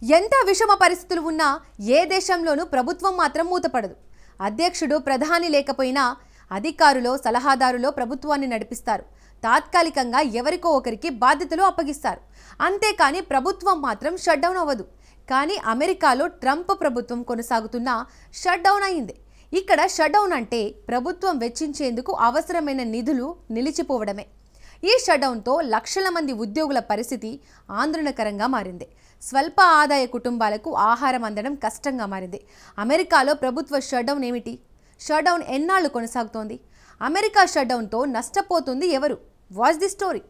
ఎంత విషమ పరిస్థితులు ఉన్నా ఏ దేశంలోనూ ప్రభుత్వం మాత్రం మూతపడదు. అధ్యక్షుడు ప్రధాని లేకపోయినా అధికారులు సలహాదారులు ప్రభుత్వాన్ని నడిపిస్తారు. తాత్కాలికంగా ఎవరికో ఒకరికి బాధ్యతలు అప్పగిస్తారు. అంతేకాని ప్రభుత్వం మాత్రం షట్ డౌన్ అవ్వదు. కానీ అమెరికాలో ట్రంప్ ప్రభుత్వం కొనసాగుతున్నా షట్ డౌన్ అయింది. ఇక్కడ షట్ డౌన్ అంటే ప్రభుత్వం వెచ్చించేందుకు అవసరమైన నిధులు నిలిచిపోవడమే. ఈ షట్ డౌన్తో లక్షల మంది ఉద్యోగుల పరిస్థితి ఆందోళనకరంగా మారింది. స్వల్ప ఆదాయ కుటుంబాలకు ఆహారం అందడం కష్టంగా మారింది. అమెరికాలో ప్రభుత్వ షట్ డౌన్ ఏమిటి? షట్ డౌన్ ఎన్నాళ్ళు కొనసాగుతోంది? అమెరికా షట్ డౌన్తో నష్టపోతుంది ఎవరు? Watch the story.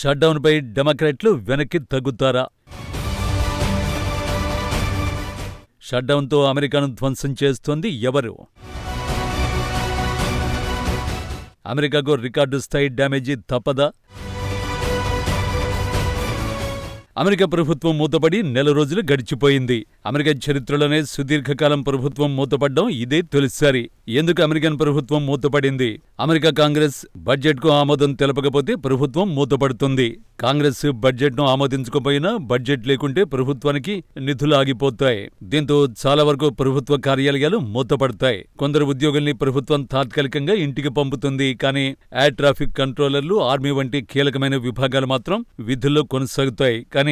షట్ డౌన్పై డెమోక్రాట్లు వెనక్కి తగ్గుతారా? షట్ డౌన్తో అమెరికాను ధ్వంసం చేస్తోంది ఎవరు? అమెరికాకు రికార్డు స్థాయి డ్యామేజీ తప్పదా? అమెరికా ప్రభుత్వం మూతపడి నెల రోజులు గడిచిపోయింది. అమెరికా చరిత్రలోనే సుదీర్ఘకాలం ప్రభుత్వం మూతపడ్డం ఇదే తొలిసారి. ఎందుకు అమెరికన్ ప్రభుత్వం మూతపడింది? అమెరికా కాంగ్రెస్ బడ్జెట్కు ఆమోదం తెలపకపోతే ప్రభుత్వం మూతపడుతుంది. కాంగ్రెస్ బడ్జెట్ను ఆమోదించకపోయినా బడ్జెట్ లేకుంటే ప్రభుత్వానికి నిధులు ఆగిపోతాయి. దీంతో చాలా వరకు ప్రభుత్వ కార్యాలయాలు మూతపడతాయి. కొందరు ఉద్యోగుల్ని ప్రభుత్వం తాత్కాలికంగా ఇంటికి పంపుతుంది. కానీ ఎయిర్ ట్రాఫిక్ కంట్రోలర్లు, ఆర్మీ వంటి కీలకమైన విభాగాలు మాత్రం విధుల్లో కొనసాగుతాయి. కానీ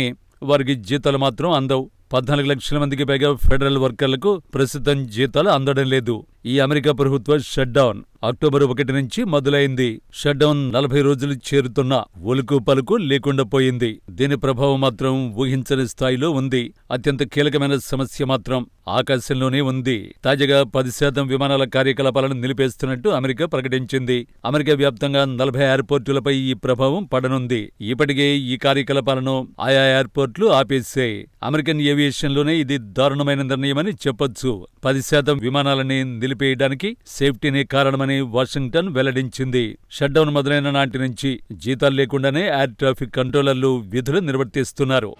వారికి జీతాలు మాత్రం అందవు. 14 లక్షల మందికి పైగా ఫెడరల్ వర్కర్లకు ప్రస్తుతం జీతాలు అందడం లేదు. ఈ అమెరికా ప్రభుత్వ షట్ డౌన్ అక్టోబర్ 1 నుంచి మొదలైంది. షట్ డౌన్ 40 రోజులు చేరుతున్నా ఒలుకు పలుకు లేకుండా పోయింది. దీని ప్రభావం మాత్రం ఊహించని స్థాయిలో ఉంది. అత్యంత కీలకమైన సమస్య మాత్రం ఆకాశంలోనే ఉంది. తాజాగా 10% విమానాల కార్యకలాపాలను నిలిపేస్తున్నట్టు అమెరికా ప్రకటించింది. అమెరికా వ్యాప్తంగా 40 ఎయిర్పోర్టులపై ఈ ప్రభావం పడనుంది. ఇప్పటికే ఈ కార్యకలాపాలను ఆయా ఎయిర్పోర్టులు ఆపేశాయి. అమెరికన్ ఏవియేషన్లోనే ఇది దారుణమైన నిర్ణయమని చెప్పొచ్చు. 10% విమానాలని నిలిపేయడానికి సేఫ్టీనే కారణమని వాషింగ్టన్ వెల్లడించింది. షట్డౌన్ మొదలైన నాటి నుంచి జీతాలు లేకుండానే ఎయిర్ ట్రాఫిక్ కంట్రోలర్లు విధులు నిర్వర్తిస్తున్నారు.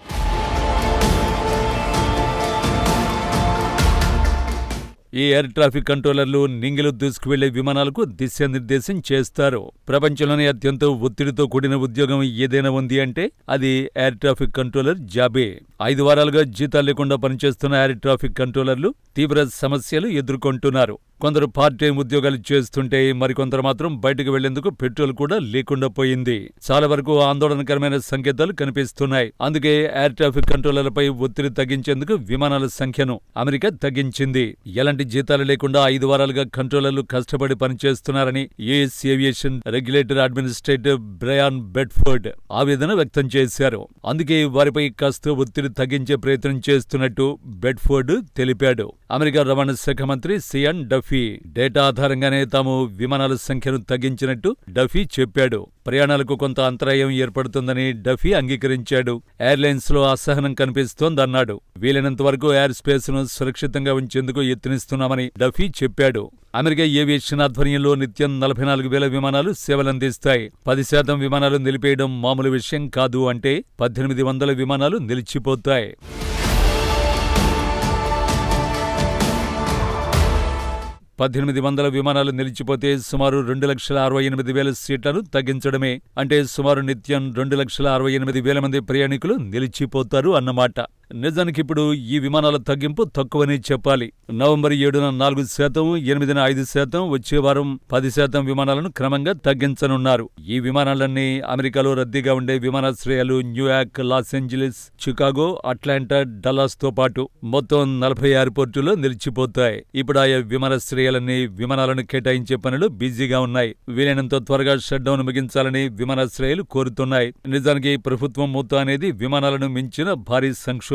ఈ ఎయిర్ ట్రాఫిక్ కంట్రోలర్లు నింగిలు దూసుకువెళ్లే విమానాలకు దిశానిర్దేశం చేస్తారు. ప్రపంచంలోనే అత్యంత ఒత్తిడితో కూడిన ఉద్యోగం ఏదైనా ఉంది అంటే అది ఎయిర్ ట్రాఫిక్ కంట్రోలర్ జాబే. 5 వారాలుగా జీతాలు లేకుండా పనిచేస్తున్న ఎయిర్ ట్రాఫిక్ కంట్రోలర్లు తీవ్ర సమస్యలు ఎదుర్కొంటున్నారు. కొందరు పార్ట్ టైం ఉద్యోగాలు చేస్తుంటే మరికొందరు మాత్రం బయటకు వెళ్లేందుకు పెట్రోల్ కూడా లేకుండా పోయింది. చాలా వరకు ఆందోళనకరమైన సంకేతాలు కనిపిస్తున్నాయి. అందుకే ఎయిర్ ట్రాఫిక్ కంట్రోలర్లపై ఒత్తిడి తగ్గించేందుకు విమానాల సంఖ్యను అమెరికా తగ్గించింది. ఎలాంటి జీతాలు లేకుండా 5 వారాలుగా కంట్రోలర్లు కష్టపడి పనిచేస్తున్నారని US aviation regulator administrator Bryan Bedford ఆవేదన వ్యక్తం చేశారు. అందుకే వారిపై కాస్త ఒత్తిడి తగ్గించే ప్రయత్నం చేస్తున్నట్టు బెడ్ఫోర్డ్ తెలిపాడు. అమెరికా రవాణా శాఖ మంత్రి సియాన్ డఫీ డేటా ఆధారంగానే తాము విమానాల సంఖ్యను తగ్గించినట్టు డఫీ చెప్పాడు. ప్రయాణాలకు కొంత అంతరాయం ఏర్పడుతుందని డఫీ అంగీకరించాడు. ఎయిర్లైన్స్ లో అసహనం కనిపిస్తోందన్నాడు. వీలైనంత వరకు ఎయిర్ స్పేస్ ను సురక్షితంగా ఉంచేందుకు యత్నిస్తున్నామని డఫీ చెప్పాడు. అమెరికా ఏవియేషన్ ఆధ్వర్యంలో నిత్యం 44,000 విమానాలు సేవలందిస్తాయి. 10% విమానాలు నిలిపేయడం మామూలు విషయం కాదు. అంటే 1800 విమానాలు నిలిచిపోతాయి. 1800 విమానాలు నిలిచిపోతే సుమారు 2,68,000 సీట్లను తగ్గించడమే. అంటే సుమారు నిత్యం 2,68,000 మంది ప్రయాణికులు నిలిచిపోతారు అన్నమాట. నిజానికిప్పుడు ఈ విమానాల తగ్గింపు తక్కువనే చెప్పాలి. నవంబర్ 7న 4%, 8న 5%, వచ్చే వారం 10% విమానాలను క్రమంగా తగ్గించనున్నారు. ఈ విమానాలన్నీ అమెరికాలో రద్దీగా ఉండే విమానాశ్రయాలు New York, loss Angeles, Chicago, Atlanta, Dallas తో పాటు మొత్తం 40 ఎయిర్పోర్టుల్లో నిలిచిపోతాయి. ఇప్పుడు ఆయా విమానాశ్రయాలన్నీ విమానాలను కేటాయించే పనులు బిజీగా ఉన్నాయి. వీలైనంత త్వరగా షట్ డౌన్ ముగించాలని విమానాశ్రయాలు కోరుతున్నాయి. నిజానికి ప్రభుత్వం మూత అనేది విమానాలను మించిన భారీ సంక్షోభం.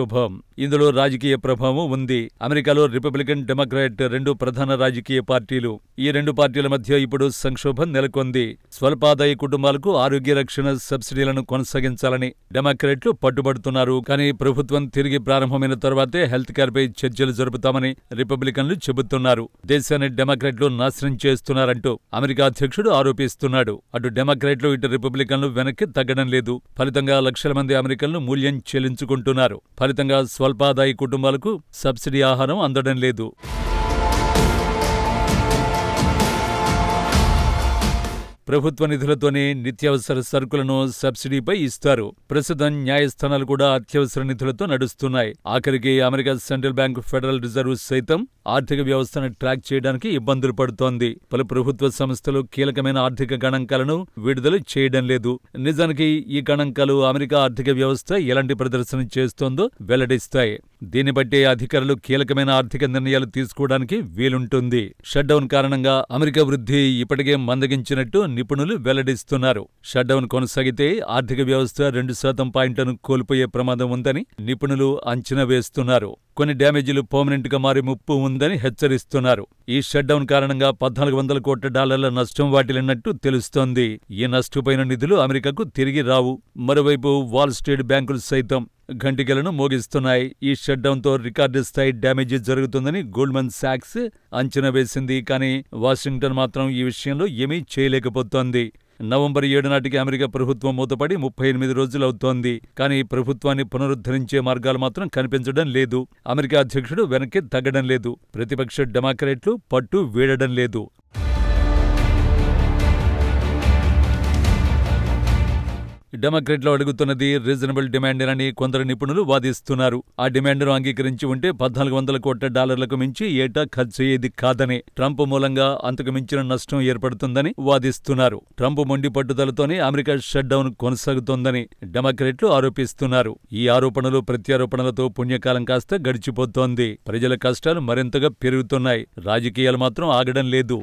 ఇందులో రాజకీయ ప్రభావం ఉంది. అమెరికాలో రిపబ్లికన్, డెమోక్రాట్ 2 ప్రధాన రాజకీయ పార్టీలు. ఈ 2 పార్టీల మధ్య ఇప్పుడు సంక్షోభం నెలకొంది. స్వల్పాదాయ కుటుంబాలకు ఆరోగ్య రక్షణ సబ్సిడీలను కొనసాగించాలని డెమోక్రాట్లు పట్టుబడుతున్నారు. కానీ ప్రభుత్వం తిరిగి ప్రారంభమైన తర్వాతే హెల్త్ కేర్ పై చర్చలు జరుపుతామని రిపబ్లికన్లు చెబుతున్నారు. దేశాన్ని డెమోక్రాట్లు నాశనం చేస్తున్నారంటూ అమెరికా అధ్యక్షుడు ఆరోపిస్తున్నాడు. అటు డెమోక్రాట్లు, ఇటు రిపబ్లికన్లు వెనక్కి తగ్గడం లేదు. ఫలితంగా లక్షల మంది అమెరికన్లు మూల్యం చెల్లించుకుంటున్నారు. ఫలితంగా స్వల్పాదాయ కుటుంబాలకు సబ్సిడీ ఆహారం అందడం లేదు. ప్రభుత్వ నిధులతోనే నిత్యావసర సరుకులను సబ్సిడీపై ఇస్తారు. ప్రస్తుతం న్యాయస్థానాలు కూడా అత్యవసర నిధులతో నడుస్తున్నాయి. ఆఖరికి America central bank, federal reserve సైతం ఆర్థిక వ్యవస్థను ట్రాక్ చేయడానికి ఇబ్బందులు పడుతోంది. పలు ప్రభుత్వ సంస్థలు కీలకమైన ఆర్థిక గణాంకాలను విడుదల చేయడం లేదు. నిజానికి ఈ గణాంకాలు అమెరికా ఆర్థిక వ్యవస్థ ఎలాంటి ప్రదర్శన చేస్తోందో వెల్లడిస్తాయి. దీన్ని బట్టి అధికారులు కీలకమైన ఆర్థిక నిర్ణయాలు తీసుకోవడానికి వీలుంటుంది. షట్డౌన్ కారణంగా అమెరికా వృద్ధి ఇప్పటికే మందగించినట్టు నిపుణులు వెల్లడిస్తున్నారు. షట్డౌన్ కొనసాగితే ఆర్థిక వ్యవస్థ 2% పాయింట్లను కోల్పోయే ప్రమాదం ఉందని నిపుణులు అంచనా వేస్తున్నారు. కొన్ని డ్యామేజీలు పర్మనెంట్ గా మారి ముప్పు ఉందని హెచ్చరిస్తున్నారు. ఈ షట్డౌన్ కారణంగా $1,400 కోట్ల నష్టం వాటిల్లినట్టు తెలుస్తోంది. ఈ నష్టపోయిన నిధులు అమెరికాకు తిరిగి రావు. మరోవైపు వాల్ స్ట్రీట్ బ్యాంకులు సైతం ఘంటికలను మోగిస్తున్నాయి. ఈ షట్డౌన్తో రికార్డు స్థాయి డ్యామేజీ జరుగుతుందని గోల్డ్మన్ సాక్స్ అంచనా వేసింది. కానీ వాషింగ్టన్ మాత్రం ఈ విషయంలో ఏమీ చేయలేకపోతోంది. నవంబర్ 7 నాటికి అమెరికా ప్రభుత్వం మూతపడి 38 రోజులవుతోంది. కానీ ప్రభుత్వాన్ని పునరుద్ధరించే మార్గాలు మాత్రం కనిపించడం లేదు. అమెరికా అధ్యక్షుడు వెనక్కి తగ్గడం లేదు. ప్రతిపక్ష డెమోక్రాట్లు పట్టు వీడడం లేదు. డెమోక్రాట్లు అడుగుతున్నది రీజనబుల్ డిమాండేనని కొందరు నిపుణులు వాదిస్తున్నారు. ఆ డిమాండ్ను అంగీకరించి ఉంటే $1,400 కోట్ల మించి ఏటా ఖర్చయ్యేది కాదని, ట్రంప్ మూలంగా అంతకు మించిన నష్టం ఏర్పడుతుందని వాదిస్తున్నారు. ట్రంప్ మొండి పట్టుదలతోనే అమెరికా షట్డౌన్ కొనసాగుతోందని డెమోక్రాట్లు ఆరోపిస్తున్నారు. ఈ ఆరోపణలు ప్రత్యారోపణలతో పుణ్యకాలం కాస్త గడిచిపోతోంది. ప్రజల కష్టాలు మరింతగా పెరుగుతున్నాయి. రాజకీయాలు మాత్రం ఆగడం లేదు.